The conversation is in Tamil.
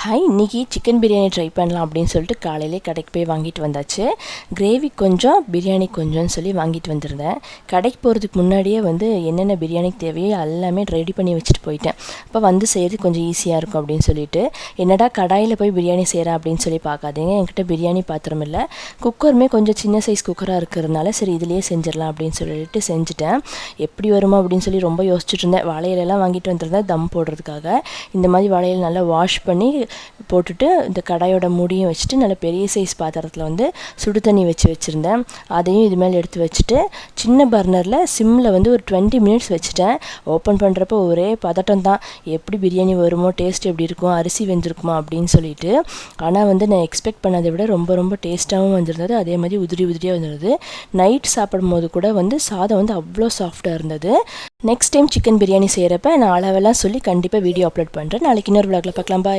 ஹாய், இன்றைக்கி சிக்கன் பிரியாணி ட்ரை பண்ணலாம் அப்படின்னு சொல்லிட்டு காலையிலே கடைக்கு போய் வாங்கிட்டு வந்தாச்சு. கிரேவி கொஞ்சம், பிரியாணி கொஞ்சம்னு சொல்லி வாங்கிட்டு வந்திருந்தேன். கடைக்கு போகிறதுக்கு முன்னாடியே என்னென்ன பிரியாணிக்கு தேவையோ எல்லாமே ரெடி பண்ணி வச்சுட்டு போயிட்டேன். அப்போ செய்கிறது கொஞ்சம் ஈஸியாக இருக்கும் அப்படின்னு சொல்லிட்டு, என்னடா கடாயில் போய் பிரியாணி செய்கிறேன் அப்படின்னு சொல்லி பார்க்காதீங்க. என்கிட்ட பிரியாணி பாத்திரம் இல்லை, குக்கருமே கொஞ்சம் சின்ன சைஸ் குக்கராக இருக்கிறதுனால சரி இதிலேயே செஞ்சிடலாம் அப்படின்னு சொல்லிட்டு செஞ்சுட்டேன். எப்படி வருமா அப்படின்னு சொல்லி ரொம்ப யோசிச்சுட்டு இருந்தேன். வாழையிலெல்லாம் வாங்கிட்டு வந்திருந்தேன் தம் போடுறதுக்காக. இந்த மாதிரி வாழையில நல்லா வாஷ் பண்ணி போட்டுட்டு இந்த கடாயோட மூடியும் வச்சுட்டு நல்ல பெரிய சைஸ் பாத்திரத்தில் சுடு தண்ணி வச்சுருந்தேன். அதையும் இது மேலே எடுத்து வச்சுட்டு சின்ன பர்னரில் சிம்மில் ஒரு 20 மினிட்ஸ் வச்சுட்டேன். ஓப்பன் பண்ணுறப்போ ஒரே பதட்டம் தான், எப்படி பிரியாணி வருமோ, டேஸ்ட் எப்படி இருக்கும், அரிசி வெந்திருக்குமா அப்படின்னு சொல்லிட்டு. ஆனால் நான் எக்ஸ்பெக்ட் பண்ணதை விட ரொம்ப ரொம்ப டேஸ்ட்டாகவும் வந்திருந்தது. அதே மாதிரி உதிரி உதிரியாக வந்திருந்தது. நைட் சாப்பிடும் போது கூட சாதம் அவ்வளோ சாஃப்டாக இருந்தது. நெக்ஸ்ட் டைம் சிக்கன் பிரியாணி செய்கிறப்ப நான் அளவெல்லாம் சொல்லி கண்டிப்பாக வீடியோ அப்லோட் பண்ணுறேன். நாளைக்கு இன்னொரு விளாகில் பார்க்கலாம். பாய்.